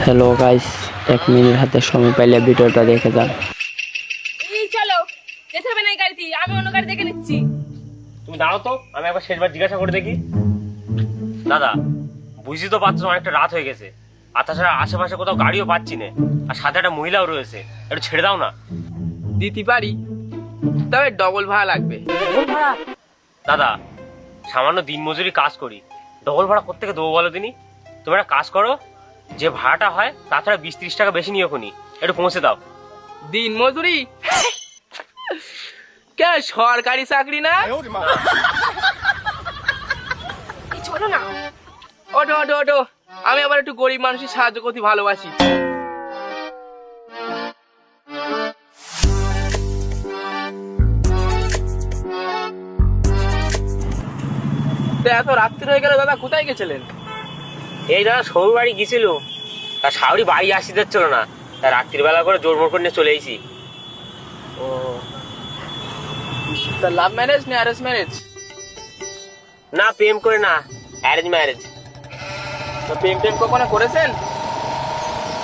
Hello guys, 1 minute হাতে সময় পাইলে ভিডিওটা দেখে যান। এই চলো, যেতে হবে না এই গাড়িতে, আমি অন্য গাড়ি দেখে নিচ্ছি। তুমি দাঁড়াও তো, আমি একবার শেষবার জিজ্ঞাসা করে দেখি। দাদা, বুঝি তো পাচ্ছ অনেকটা রাত হয়ে গেছে, আর তাছাড়া আশেপাশে কোথাও গাড়িও পাচ্ছি না, আর সাথে একটা মহিলাও রয়েছে, একটু ছেড়ে দাও না। দিতে পারি, তবে ডবল ভাড়া লাগবে। দাদা, সামান্য দিনমজুরি কাজ করি, ডবল ভাড়া কোত্থেকে দেবো বলো দিনি? তুমি একটা কাজ করো, যে ভাড়াটা হয় তাছাড়া 20-30 টাকা বেশি নিও খুনি, একটু পৌঁছে দাও। দিন মজুরি কে সরকারি চাকরি না? এই চলো না। ওঠো ওঠো ওঠো, আমি আবার একটু গরিব মানুষের সাহায্য করতে ভালোবাসি। তো এত রাত্রি হয়ে গেল দাদা, কোথায় গেছিলেন? এই দাদা সৌর বাড়ি গেছিল, তার শাওরি বাড়ি আসতে দিচ্ছিল না, তার রাত্রিবেলা করে জোর মোর করে নিয়ে চলে এসেছি। ও, তা লাভ ম্যারেজ না অ্যারেঞ্জ ম্যারেজ? না, প্রেম করে না, অ্যারেঞ্জ ম্যারেজ। তো প্রেম টেম কখনো করেছেন?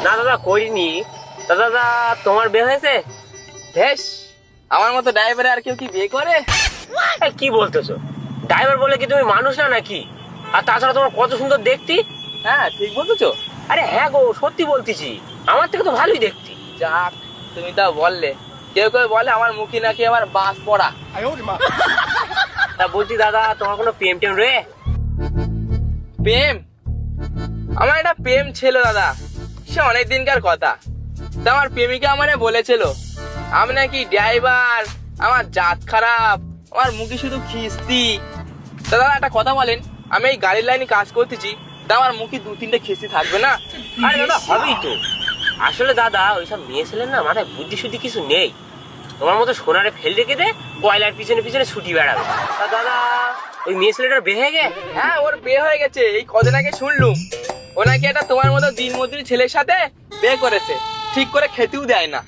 না দাদা, করিনি। তা দাদা, তোমার বিয়ে হয়েছে? বেশ, আমার মতো ড্রাইভারে আর কেউ কি বিয়ে করে? কি বলতেছো? ড্রাইভার বলে কি তুমি মানুষ না নাকি? আর তাছাড়া তোমার কত সুন্দর দেখতি। হ্যাঁ, ঠিক বলতেছো। আরে হ্যাঁ গো, সত্যি বলতেছি, আমার থেকে তো ভালোই দেখতি। যাক, তুমি তা বললে। কেউ কেউ বলে আমার মুখে নাকি আমার বাস পড়া। তা বলছি দাদা, তোমার কোনো প্রেম টেম রে? প্রেম? আমার একটা প্রেম ছিল দাদা, সে অনেক দিনকার কথা। তা আমার প্রেমিকা আমারে বলেছিল আমি নাকি ড্রাইভার, আমার জাত খারাপ, আমার মুখে শুধু খিস্তি। তা দাদা একটা কথা বলেন, আমি এই গাড়ির লাইনে কাজ করতেছি, তা আমার মুখে 2-3টে খিস্তি থাকবে না? আরে দাদা, হবেই তো। আসলে দাদা, ওইসব মেয়ে ছেলের না মাথায় বুদ্ধি শুদ্ধি কিছু নেই। তোমার মতো সোনারে ফেল রেখে দে, কয়লার পিছনে পিছনে ছুটি বেড়াবে। তা দাদা, ওই মেয়ে ছেলেটার বিয়ে হয়ে গে? হ্যাঁ, ওর বিয়ে হয়ে গেছে, এই কদিন আগে শুনলুম। ও নাকি একটা তোমার মতো দিনমজুরি ছেলের সাথে বিয়ে করেছে, ঠিক করে খেতেও দেয় না।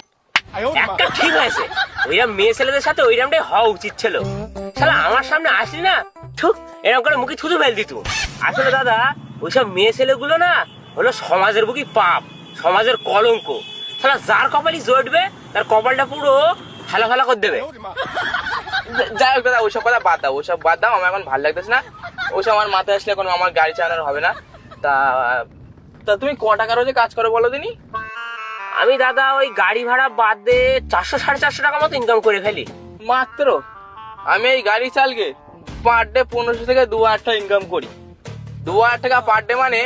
একটা ঠিক হয়েছে, ওইরকম মেয়ে ছেলেদের সাথে ওইরকমটাই হওয়া উচিত ছিল। শালা আমার সামনে আসলি না, ঠুক এরকম করে মুখে থুতু ফেল দিত। আসলে দাদা, ওইসব মেয়ে ছেলেগুলো না হলো সমাজের বুকি পাপ, সমাজের কলঙ্ক। শালা যার কপালই জড়বে, তার কপালটা পুরো ফেলা ফেলা করে দেবে। যাই হোক দাদা, ওইসব কথা বাদ দাও, ওইসব বাদ দাও, আমার এখন ভালো লাগতেছে না। ওইসব আমার মাথায় আসলে এখন আমার গাড়ি চালানোর হবে না। তা তা তুমি ক টাকার রোজে কাজ করো বলো দিনি? আমি দাদা ওই গাড়ি ভাড়া বাদ দিয়ে 400-450 টাকা মতো ইনকাম করে ফেলি মাত্র। আমি এই গাড়ি চালকে পার ডে 1500 থেকে 2000 টাকা ইনকাম করি। 2000 টাকা পার ডে মানে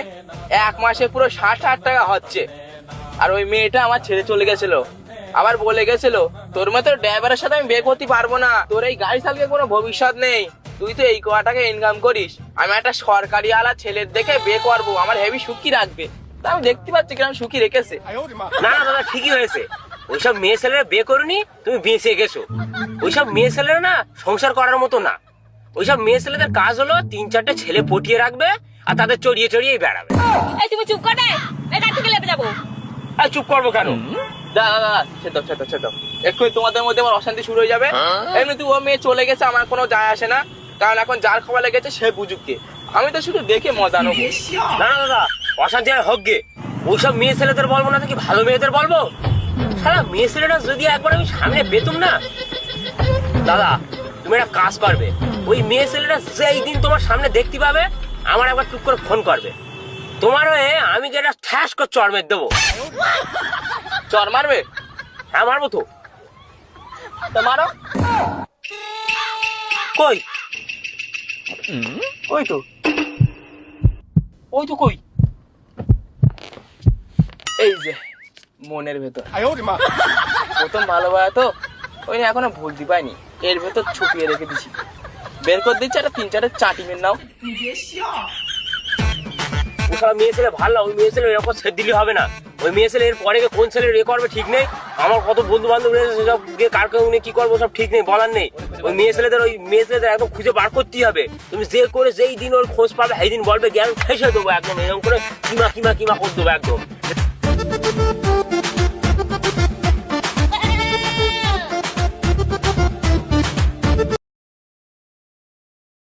এক মাসে পুরো 60,000 টাকা হচ্ছে। আর ওই মেয়েটা আমার ছেড়ে চলে গেছিল, আবার বলে গেছিল তোর মতো ড্রাইভারের সাথে আমি বিয়ে করতে পারবো না, তোর এই গাড়ি চালকে কোনো ভবিষ্যৎ নেই, তুই তো এই কটা টাকা ইনকাম করিস, আমি একটা সরকারি আলা ছেলের দেখে বিয়ে করবো, আমার হেভি সুখী রাখবে। তা আমি দেখতে পাচ্ছি কিরকম সুখী রেখেছে। না না দাদা, ঠিকই হয়েছে। ওইসব মেয়ে ছেলেরা বিয়ে করুনি, তুমি বেঁচে গেছো। ওইসব মেয়ে ছেলেরা না সংসার করার মতো না। ওইসব মেয়ে ছেলেদের কাজ হলো 3-4টে ছেলে পটিয়ে রাখবে আর তাদের চড়িয়ে চড়িয়েই বেড়াবে। এই তুমি চুপ করে, এই গাড়ি থেকে লেবে যাবো। আর চুপ করবো কেন? দাদা দাদা, ছেদ এক্ষুনি তোমাদের মধ্যে আমার অশান্তি শুরু হয়ে যাবে। এমনিতে ও মেয়ে চলে গেছে, আমার কোনো যায় আসে না, কারণ এখন যার খবর লেগেছে সে বুঝুককে, আমি তো শুধু দেখে মজা নেবো। না না দাদা, অশান্তি আর হোক গে। ওইসব মেয়ে ছেলেদের বলবো না, কি ভালো মেয়েদের বলবো? সারা মেয়ে ছেলেটা যদি একবার আমি সামনে পেতুম না দাদা, তুমি একটা কাজ করবে, ওই মেয়ে ছেলেটা যেই দিন তোমার সামনে দেখতে পাবে, আমার একবার টুক করে ফোন করবে। তোমার হয়ে আমি যেটা ঠ্যাস করে চড় মেরে দেবো। চর মারবে? হ্যাঁ মারবো তো। তা মারো। কই? ওই তো কই, এই যে মনের ভেতর। প্রথম ভালোবাসা তো, ওই এখনো ভুলতে পাইনি, এর ভেতর ছুপিয়ে রেখে দিছি, বের করে দিচ্ছি, একটা 3-4 চাটি মেরে নাও। ওসব মেয়ে ছেলে ভালো না, ওই মেয়ে ছেলে এরকম ছেড়ে দিলে হবে না। ওই মেয়ে ছেলে এর পরে কোন ছেলে রে করবে ঠিক নেই। আমার কত বন্ধু বান্ধব রয়েছে, সেসব কার কেউ কি করবো সব ঠিক নেই, বলার নেই। ওই মেয়ে ছেলেদের একদম খুঁজে বার করতেই হবে। তুমি যে করে যেই দিন ওর খোঁজ পাবে সেই দিন বলবে জ্ঞান ফেসে দেবো একদম, এরকম করে কিমা করে দেবো একদম।